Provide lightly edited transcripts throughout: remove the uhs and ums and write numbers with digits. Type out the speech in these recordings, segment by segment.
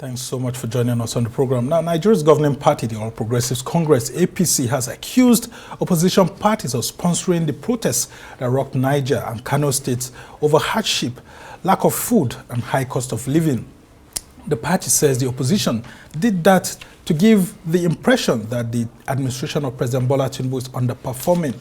Thanks so much for joining us on the program. Now, Nigeria's governing party, the All Progressives Congress, APC, has accused opposition parties of sponsoring the protests that rocked Niger and Kano states over hardship, lack of food, and high cost of living. The party says the opposition did that to give the impression that the administration of President Bola Tinubu is underperforming.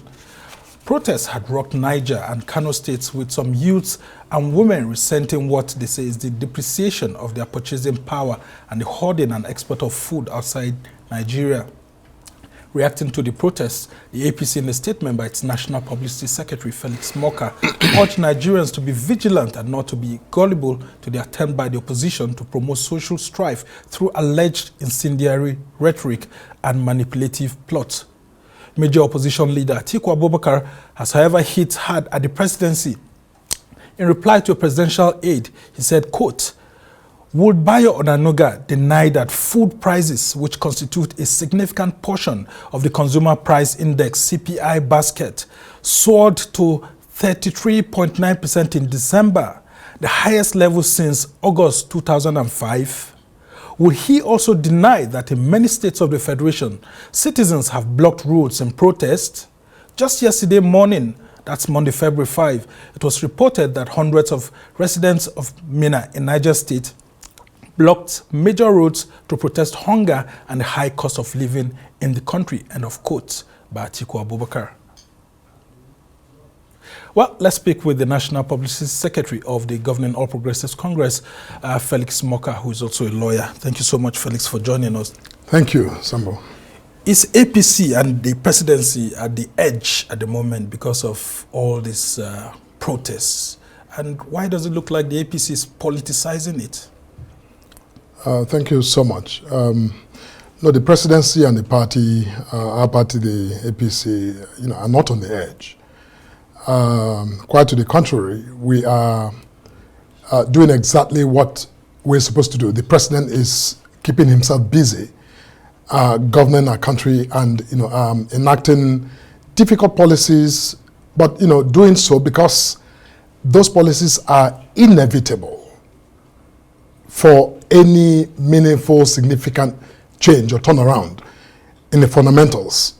Protests had rocked Niger and Kano states, with some youths and women resenting what they say is the depreciation of their purchasing power and the hoarding and export of food outside Nigeria. Reacting to the protests, the APC, in a statement by its National Publicity Secretary, Felix, urged Nigerians to be vigilant and not to be gullible to the attempt by the opposition to promote social strife through alleged incendiary rhetoric and manipulative plots. Major opposition leader Atiku Abubakar has, however, hit hard at the presidency. In reply to a presidential aide, he said, quote, "Would Bayo Onanuga deny that food prices, which constitute a significant portion of the Consumer Price Index (CPI) basket, soared to 33.9% in December, the highest level since August 2005? Would he also deny that in many states of the Federation, citizens have blocked roads in protest? Just yesterday morning, that's Monday, February 5, it was reported that hundreds of residents of Minna in Niger State blocked major roads to protest hunger and the high cost of living in the country," end of quote by Atiku Abubakar. Well, let's speak with the National Publicity Secretary of the governing All Progressives Congress, Felix Morka, who is also a lawyer. Thank you so much, Felix, for joining us. Thank you, Sambo. Is APC and the presidency at the edge at the moment because of all these protests? And why does it look like the APC is politicizing it? Thank you so much. No, the presidency and the party, our party, the APC, are not on the edge. Quite to the contrary, we are doing exactly what we're supposed to do. The president is keeping himself busy, governing our country and enacting difficult policies, but doing so because those policies are inevitable for any meaningful, significant change or turnaround in the fundamentals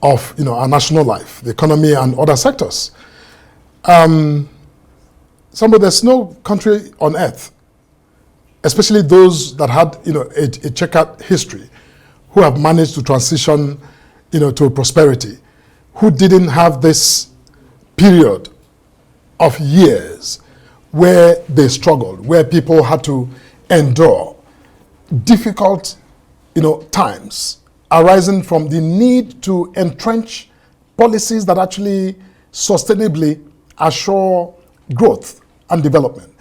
of our national life, the economy and other sectors. There's no country on earth, especially those that had a checkered history, who have managed to transition to prosperity, who didn't have this period of years where they struggled, where people had to endure difficult times arising from the need to entrench policies that actually sustainably assure growth and development.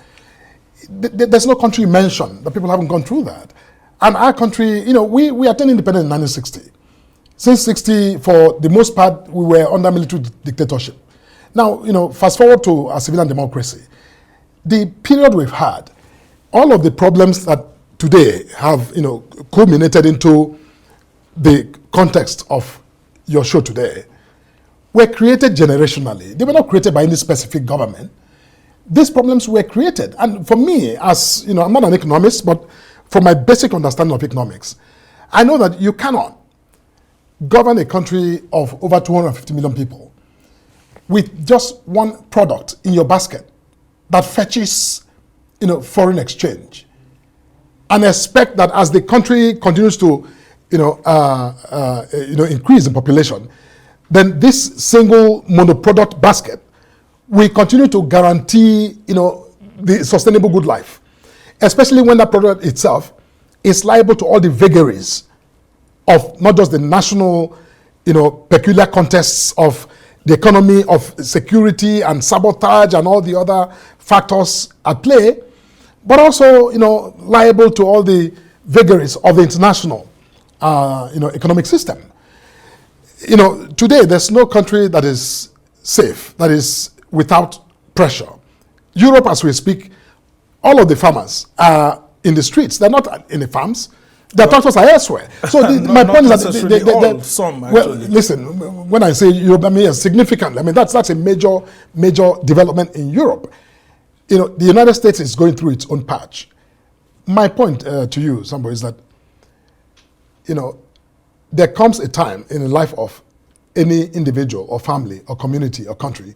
There's no country mentioned that people haven't gone through that. And our country, we attained independence in 1960. Since 60, for the most part, we were under military dictatorship. Now, fast forward to a civilian democracy. The period we've had, all of the problems that today have, culminated into the context of your show today, were created generationally. They were not created by any specific government. These problems were created. And for me, as I'm not an economist, but from my basic understanding of economics, I know that you cannot govern a country of over 250 million people with just one product in your basket that fetches, foreign exchange, and expect that as the country continues to, increase in population, then this single monoproduct basket will continue to guarantee, the sustainable good life, especially when that product itself is liable to all the vagaries of not just the national, peculiar contests of the economy, of security and sabotage and all the other factors at play, but also, liable to all the vagaries of the international, economic system. Today there's no country that is safe, that is without pressure. Europe, as we speak, all of the farmers are in the streets. They're not in the farms. Their tractors are elsewhere. So my point is that some actually. Well, listen, when I say Europe, I mean significantly. I mean that's a major development in Europe. The United States is going through its own patch. my point to you, Sambo, is that, there comes a time in the life of any individual or family or community or country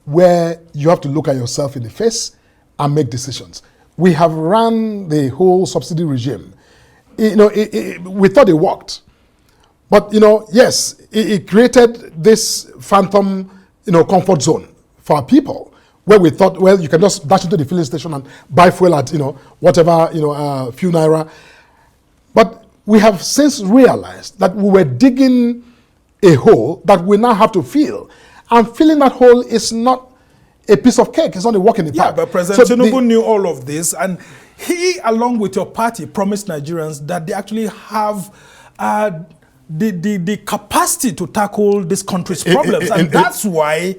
where you have to look at yourself in the face and make decisions. We have run the whole subsidy regime. We thought it worked. But, yes, it created this phantom, comfort zone for our people, where we thought, well, you can just dash into the filling station and buy fuel at, whatever, few naira. But we have since realized that we were digging a hole that we now have to fill. And filling that hole is not a piece of cake. It's not a walk in the park. Yeah, but President Tinubu knew all of this, and he, along with your party, promised Nigerians that they actually have the capacity to tackle this country's problems. And that's why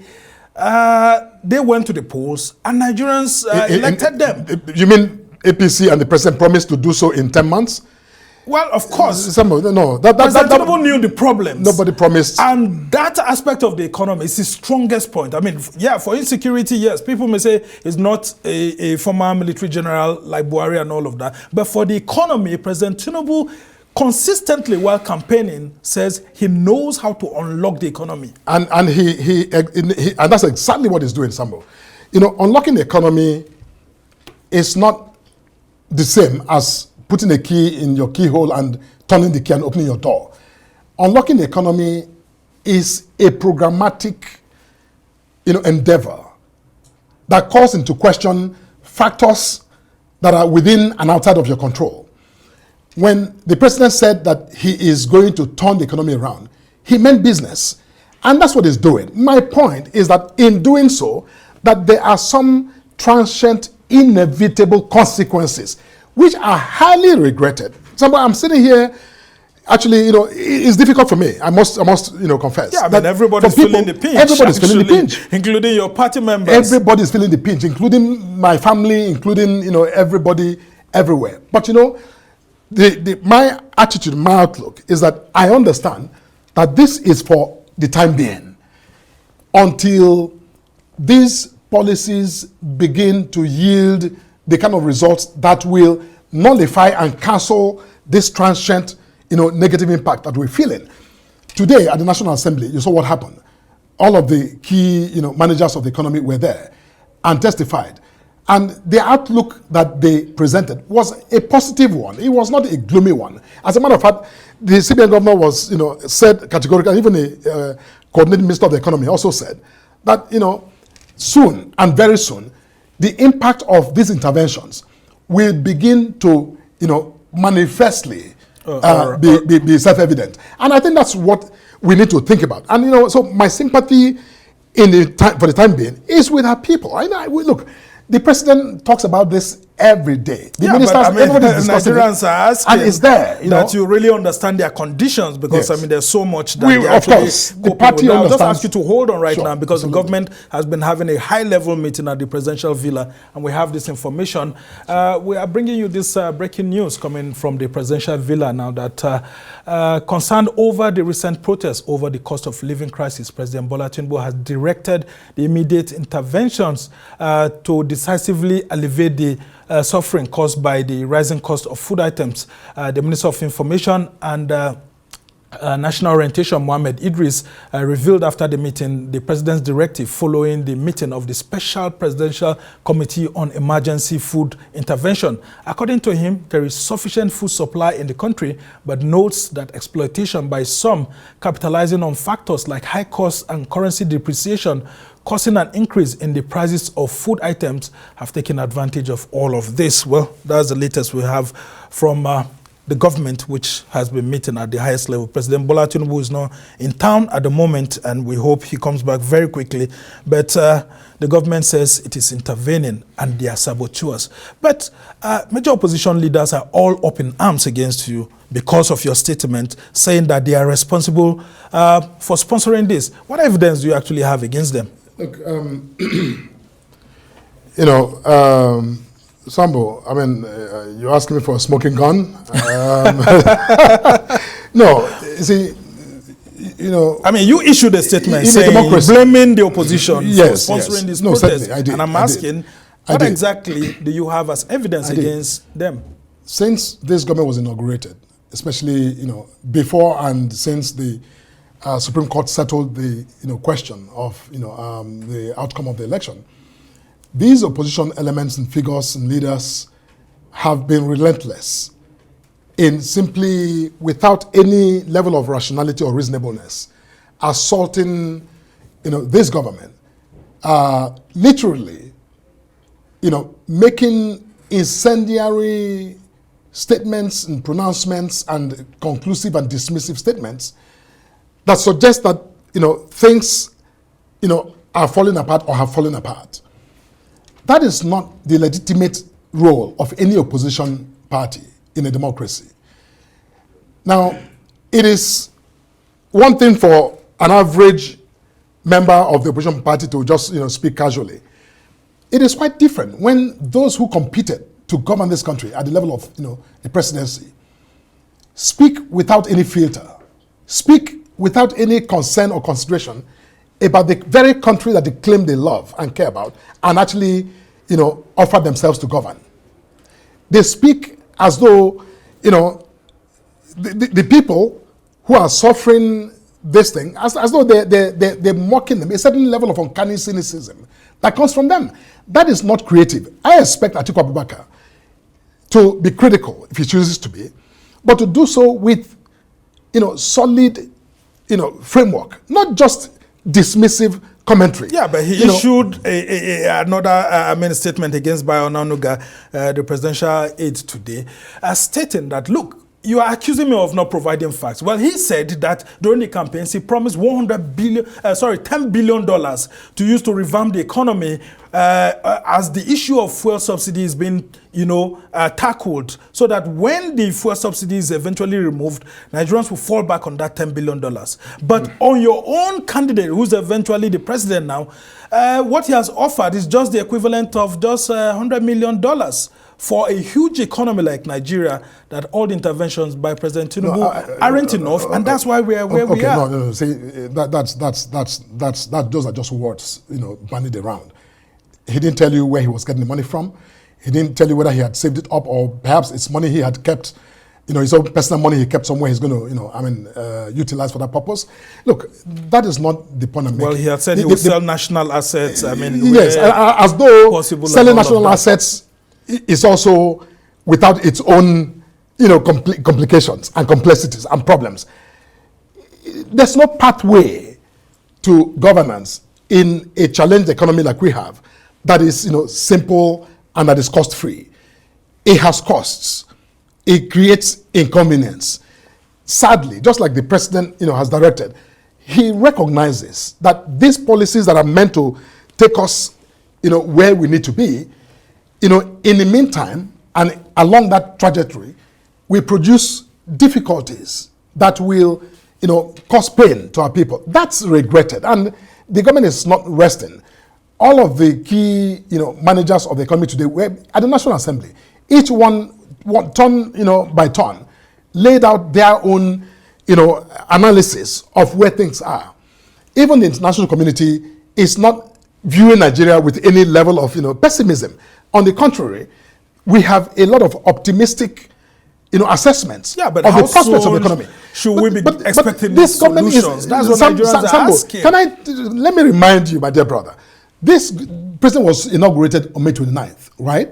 they went to the polls and Nigerians elected them. You mean APC and the president promised to do so in 10 months? Well, of course. No. President Tinubu knew the problems. Nobody promised. And that aspect of the economy is his strongest point. I mean, yeah, for insecurity, yes, people may say he's not a former military general like Buhari and all of that. But for the economy, President Tinubu consistently, while campaigning, says he knows how to unlock the economy. And and that's exactly what he's doing, Sambo. Unlocking the economy is not the same as putting a key in your keyhole and turning the key and opening your door. Unlocking the economy is a programmatic, endeavor that calls into question factors that are within and outside of your control. When the president said that he is going to turn the economy around, he meant business. And that's what he's doing. My point is that in doing so, that there are some transient, inevitable consequences which are highly regretted. So I'm sitting here, actually, it's difficult for me. I must confess. Yeah, I mean, everybody's feeling the pinch. Everybody's feeling the pinch. Including your party members. Everybody's feeling the pinch, including my family, including, everybody everywhere. But, my attitude, my outlook is that I understand that this is for the time being until these policies begin to yield the kind of results that will nullify and cancel this transient, negative impact that we're feeling. Today at the National Assembly, you saw what happened. All of the key, managers of the economy were there and testified. And the outlook that they presented was a positive one. It was not a gloomy one. As a matter of fact, the CBN governor was, said categorically, even the coordinating minister of the economy also said that, soon and very soon, the impact of these interventions will begin to, manifestly be self-evident. And I think that's what we need to think about. And, so my sympathy for the time being is with our people. Look, the president talks about this every day. The ministers, everybody is discussing Nigerians are asking, and it's there, that you really understand their conditions, because yes. There's so much that they actually the party I'll just understands. ask you to hold on right Sure, now, because absolutely. the government has been having a high-level meeting at the presidential villa, and we have this information. We are bringing you this breaking news coming from the presidential villa now that concerned over the recent protests over the cost of living crisis. President Bola Tinubu has directed the immediate interventions to decisively alleviate the suffering caused by the rising cost of food items. The Minister of Information and National Orientation, Mohammed Idris, revealed after the meeting the president's directive following the meeting of the Special Presidential Committee on Emergency Food Intervention. According to him, there is sufficient food supply in the country, but notes that exploitation by some capitalizing on factors like high costs and currency depreciation causing an increase in the prices of food items have taken advantage of all of this. Well, that's the latest we have from the government, which has been meeting at the highest level. President Bola Tinubu is now in town at the moment, and we hope he comes back very quickly. But the government says it is intervening and they are saboteurs. But major opposition leaders are all up in arms against you because of your statement, saying that they are responsible for sponsoring this. What evidence do you actually have against them? Look, Sambo, I mean, you're asking me for a smoking gun? No, see, I mean, you issued a statement saying, blaming the opposition for sponsoring this protest. I did. And I'm asking, what exactly do you have as evidence against them? since this government was inaugurated, especially before and since the Supreme Court settled the question of the outcome of the election, these opposition elements and figures and leaders have been relentless in simply, without any level of rationality or reasonableness, assaulting this government, literally making incendiary statements and pronouncements and conclusive and dismissive statements that suggest that things are falling apart or have fallen apart. That is not the legitimate role of any opposition party in a democracy. Now, it is one thing for an average member of the opposition party to just speak casually. It is quite different when those who competed to govern this country at the level of the presidency speak without any filter, speak without any concern or consideration about the very country that they claim they love and care about, and actually offer themselves to govern. They speak as though the people who are suffering this thing, as though they're mocking them, a certain level of uncanny cynicism that comes from them. That is not creative. I expect Atiku Abubakar to be critical if he chooses to be, but to do so with solid framework, not just dismissive commentary. Yeah, but he issued another statement against Bayo Onanuga, the presidential aide today, stating that, look, you are accusing me of not providing facts. Well, he said that during the campaigns, he promised $10 billion to use to revamp the economy as the issue of fuel subsidy is being, tackled, so that when the fuel subsidy is eventually removed, Nigerians will fall back on that $10 billion. But on your own candidate, who's eventually the president now, what he has offered is just the equivalent of just $100 million. For a huge economy like Nigeria, that all the interventions by President Tinubu aren't enough, and that's why we are where we are. No. See, those are just words, bandied around. He didn't tell you where he was getting the money from. He didn't tell you whether he had saved it up or perhaps it's money he had kept, his own personal money he kept somewhere he's going to, utilize for that purpose. Look, that is not the point I'm making. Well, he had said he would sell national assets. Yes, as though selling national assets is also without its own, complications and complexities and problems. There's no pathway to governance in a challenged economy like we have that is, simple and that is cost-free. It has costs. It creates inconvenience. Sadly, just like the president, has directed, he recognizes that these policies that are meant to take us, where we need to be, in the meantime, and along that trajectory, we produce difficulties that will, cause pain to our people. That's regretted, and the government is not resting. All of the key, managers of the economy today were at the National Assembly. Each one turn, by turn, laid out their own, analysis of where things are. Even the international community is not viewing Nigeria with any level of, pessimism. On the contrary, we have a lot of optimistic, assessments of the prospects of the economy. Should we be expecting these solutions? That's what Nigerians are asking. Let me remind you, my dear brother, this president was inaugurated on May 29th, right?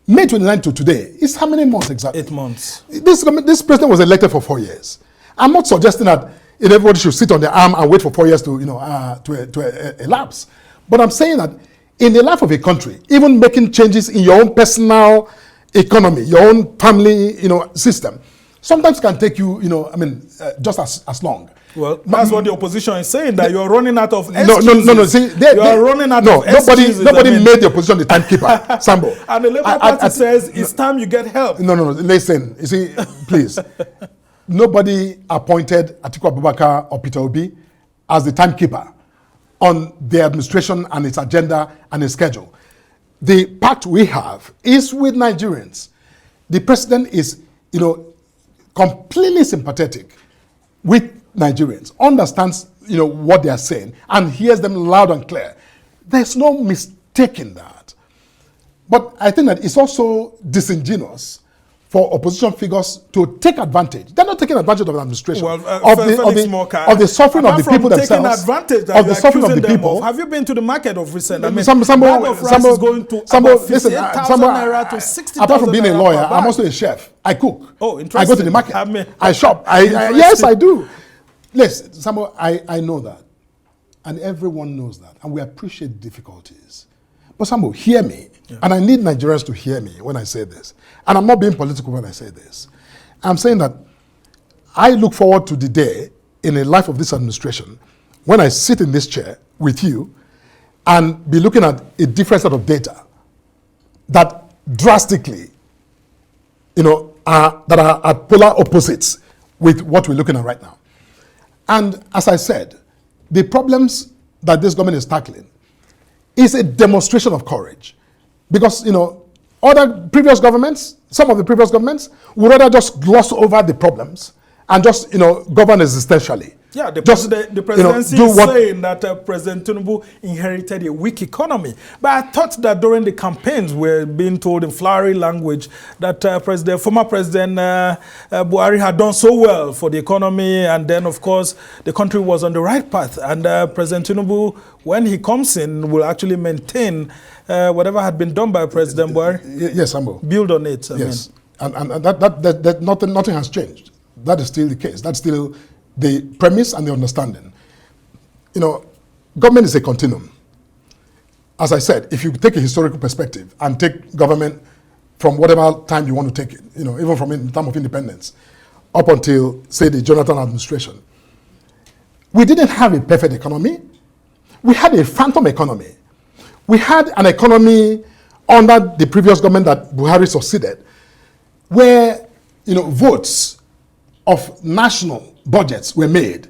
May 29th to today is how many months exactly? 8 months. This president was elected for 4 years. I'm not suggesting that everybody should sit on their arm and wait for 4 years to elapse. But I'm saying that in the life of a country, even making changes in your own personal economy, your own family, system, sometimes can take you, just as long. Well, that's what the opposition is saying, that you're running out of excuses. No. See, you're running out of excuses. Nobody made the opposition the timekeeper, Sambo. And the Labour Party says it's time you get help. No. Listen, you see, please. Nobody appointed Atiku Abubakar or Peter Obi as the timekeeper on the administration and its agenda and its schedule. The pact we have is with Nigerians. The president is, completely sympathetic with Nigerians, understands, what they are saying, and hears them loud and clear. There's no mistake in that. But I think that it's also disingenuous for opposition figures to take advantage. They're not taking advantage of the administration, well, of the suffering of the people themselves, of the suffering of the people. Have you been to the market of recent? I mean, bag of rice is going to about 58,000 naira to 60,000 naira. Apart from being a lawyer, I'm also a chef. I cook. Oh, interesting. I go to the market. I shop. Yes, I do. Listen, Samuel, I know that. And everyone knows that. And we appreciate difficulties. But Samuel, hear me. Yeah. And I need Nigerians to hear me when I say this. And I'm not being political when I say this. I'm saying that I look forward to the day in the life of this administration when I sit in this chair with you and be looking at a different set of data that drastically, that are at polar opposites with what we're looking at right now. And as I said, the problems that this government is tackling is a demonstration of courage. Because, other previous governments, some of the previous governments, would rather just gloss over the problems and just, govern existentially. Yeah, the presidency is saying that President Tinubu inherited a weak economy. But I thought that during the campaigns, we're being told in flowery language that former President Buhari had done so well for the economy, and then, of course, the country was on the right path. And President Tinubu, when he comes in, will actually maintain whatever had been done by President Buhari. Yes, Ambo. Build on it. Yes, and that nothing has changed. That is still the case. That's still the premise and the understanding. Government is a continuum. As I said, if you take a historical perspective and take government from whatever time you want to take it, even from in time of independence, up until, say, the Jonathan administration, we didn't have a perfect economy. We had a phantom economy. We had an economy under the previous government that Buhari succeeded, where, votes of national budgets were made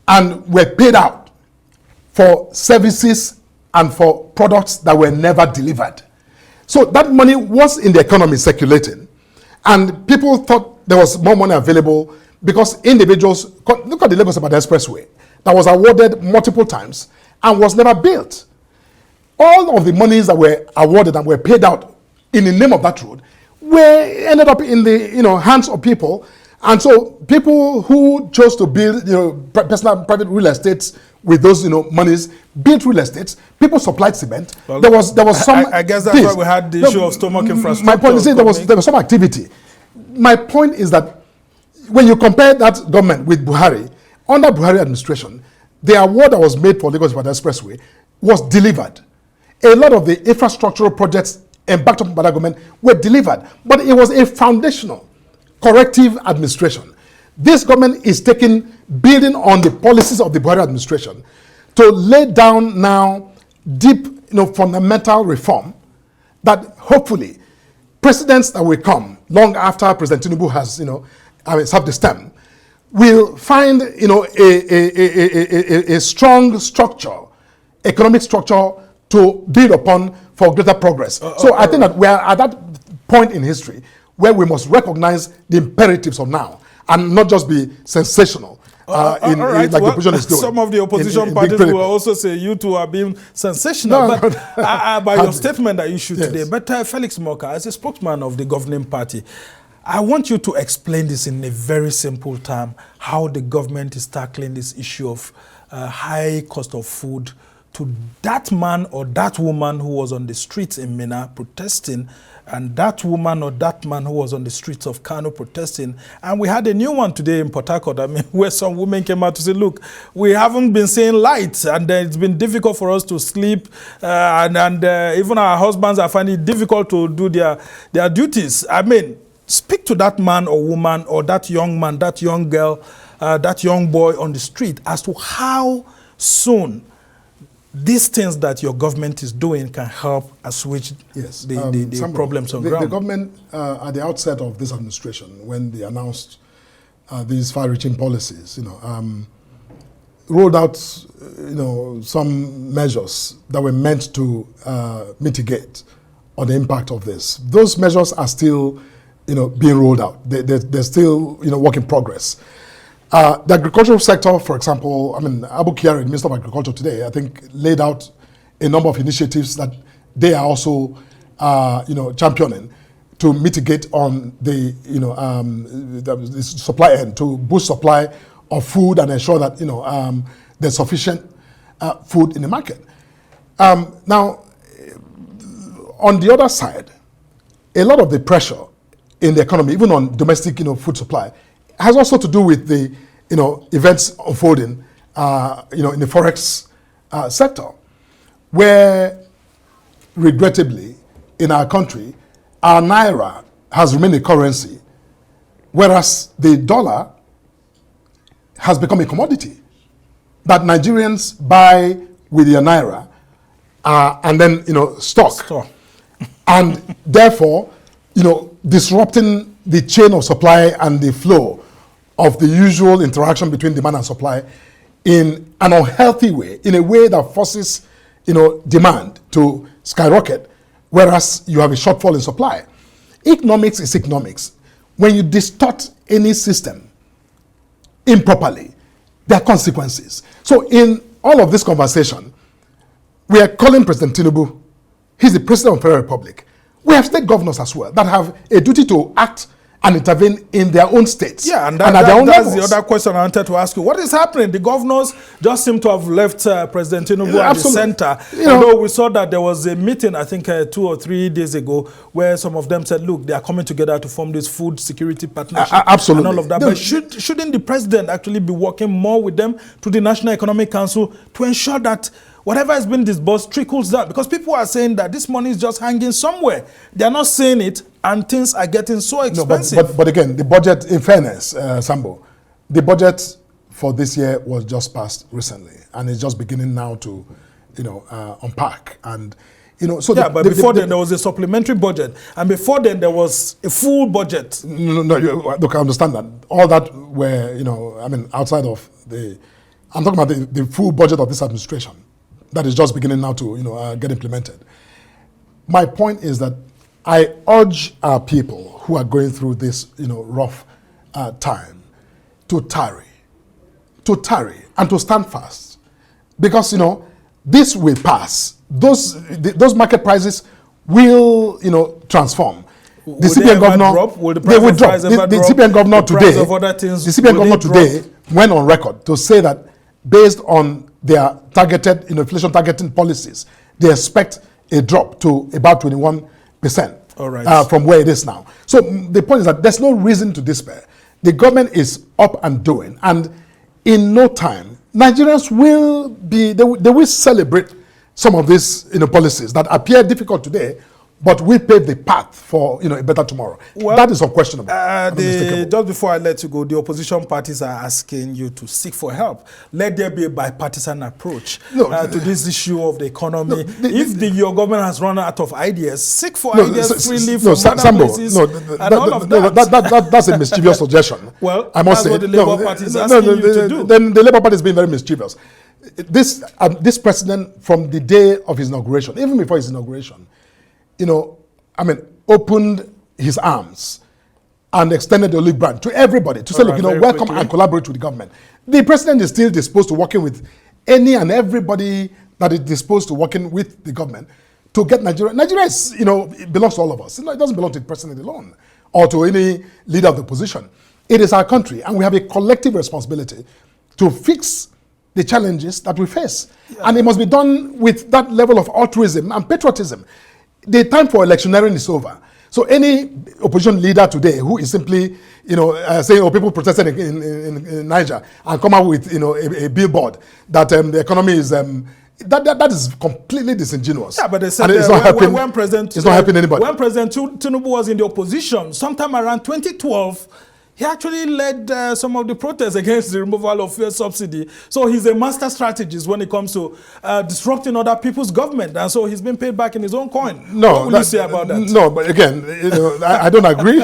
and were paid out for services and for products that were never delivered. So that money was in the economy circulating, and people thought there was more money available because individuals, look at the Lagos-Ibadan Expressway that was awarded multiple times and was never built. All of the monies that were awarded and were paid out in the name of that road ended up in the hands of people. And so people who chose to build, personal private real estates with those, monies, built real estates. People supplied cement. Well, there was some. I guess that's why we had the issue of stomach infrastructure. My point is there was some activity. My point is that when you compare that government with Buhari, under Buhari administration, the award that was made for Lagos-Ibadan Expressway was delivered. A lot of the infrastructural projects embarked on by that government were delivered, but it was a foundational corrective administration. This government is building on the policies of the Buhari administration to lay down now deep, fundamental reform that hopefully presidents that will come long after President Tinubu has, served the stem, will find, a strong structure, economic structure to build upon for greater progress. So I think that we are at that point in history where we must recognize the imperatives of now and not just be sensational the opposition is doing. Some of the opposition parties will also say you two are being sensational by your statement that you issued today. But Felix Morka, as a spokesman of the governing party, I want you to explain this in a very simple term, how the government is tackling this issue of high cost of food to that man or that woman who was on the streets in Minna protesting, and that woman or that man who was on the streets of Kano protesting. And we had a new one today in Port Harcourt, where some women came out to say, look, we haven't been seeing light, and it's been difficult for us to sleep, and even our husbands are finding it difficult to do their duties. Speak to that man or woman or that young man, that young girl, that young boy on the street as to how soon these things that your government is doing can help assuage the problems on ground. The government, at the outset of this administration, when they announced these far-reaching policies, rolled out, some measures that were meant to mitigate on the impact of this. Those measures are still, being rolled out. They're still, work in progress. The agricultural sector, for example, Abu Kyari, the Minister of Agriculture today, I think laid out a number of initiatives that they are also, championing to mitigate on the the supply end, to boost supply of food and ensure that there's sufficient food in the market. Now, on the other side, a lot of the pressure in the economy, even on domestic food supply, has also to do with the events unfolding in the forex sector, where regrettably in our country, our naira has remained a currency, whereas the dollar has become a commodity that Nigerians buy with their naira and then stock. And therefore, disrupting the chain of supply and the flow of the usual interaction between demand and supply in an unhealthy way, in a way that forces demand to skyrocket, whereas you have a shortfall in supply. Economics is economics. When you distort any system improperly, there are consequences. So in all of this conversation, we are calling President Tinubu. He's the President of the Federal Republic. We have state governors as well that have a duty to act and intervene in their own states. Yeah, and at their own that's levels. the other question I wanted to ask you. What is happening? The governors just seem to have left President Tinubu at the center. We saw that there was a meeting, I think 2 or 3 days ago, where some of them said, look, they are coming together to form this food security partnership. Absolutely. And all of that. But shouldn't the president actually be working more with them to the National Economic Council to ensure that whatever has been disbursed trickles down? Because people are saying that this money is just hanging somewhere. They are not saying it, and things are getting so expensive. No, but again, the budget, in fairness, Sambo, the budget for this year was just passed recently, and it's just beginning now to, unpack. And so but before then there was a supplementary budget, and before then there was a full budget. No, look, I understand that. All that were, outside of I'm talking about the full budget of this administration that is just beginning now to, get implemented. My point is that I urge our people who are going through this, rough time to tarry, and to stand fast, because this will pass. Those market prices will, transform. The CBN governor, they will drop. The CBN governor today, the CBN governor today went on record to say that based on their targeted, inflation targeting policies, they expect a drop to about 21%. All right. From where it is now. So the point is that there's no reason to despair. The government is up and doing, and in no time, Nigerians will be, they will celebrate some of these policies that appear difficult today, but we pave the path for a better tomorrow. Well, that is unquestionable. Just before I let you go, the opposition parties are asking you to seek for help. Let there be a bipartisan approach to this issue of the economy. If your government has run out of ideas, seek for ideas freely from other places and all of that. That's a mischievous suggestion. Well, I must say, what the Labour Party is asking you to do. Then the Labour Party is being very mischievous. This president, from the day of his inauguration, even before his inauguration, opened his arms and extended the olive branch to everybody to say, look, welcome and collaborate with the government. The president is still disposed to working with any and everybody that is disposed to working with the government to get Nigeria. Nigeria is, it belongs to all of us. It doesn't belong to the president alone or to any leader of the opposition. It is our country, and we have a collective responsibility to fix the challenges that we face. Yeah. And it must be done with that level of altruism and patriotism. The time for electioneering is over. So any opposition leader today who is simply, saying, people protested in Niger and come out with, a billboard that the economy is, that is completely disingenuous. Yeah, but they said it's not helping anybody. When President Tinubu was in the opposition, sometime around 2012, he actually led some of the protests against the removal of fuel subsidy. So he's a master strategist when it comes to disrupting other people's government. And so he's been paid back in his own coin. No, what will you say about that? No, but again, I don't agree.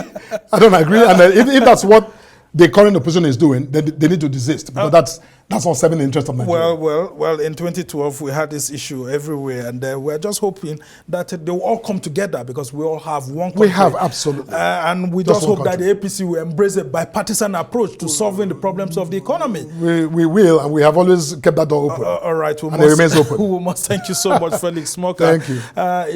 I don't agree. And if that's what the current opposition is doing, then they need to desist, because That's not serving the interest of Nigeria. Well, in 2012, we had this issue everywhere, and we're just hoping that they will all come together because we all have one country. We have, absolutely. And we just hope that the APC will embrace a bipartisan approach to solving the problems of the economy. We will, and we have always kept that door open. All right. And it remains open. We must thank you so much, Felix. Morka Thank you.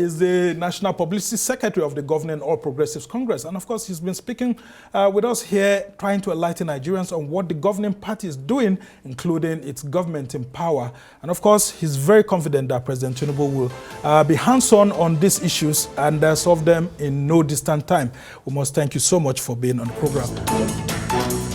is the National Publicity Secretary of the Governing All Progressives Congress. And of course, he's been speaking with us here, trying to enlighten Nigerians on what the governing party is doing, including its government in power. And of course, he's very confident that President Tinubu will be hands-on these issues and solve them in no distant time. We must thank you so much for being on the program.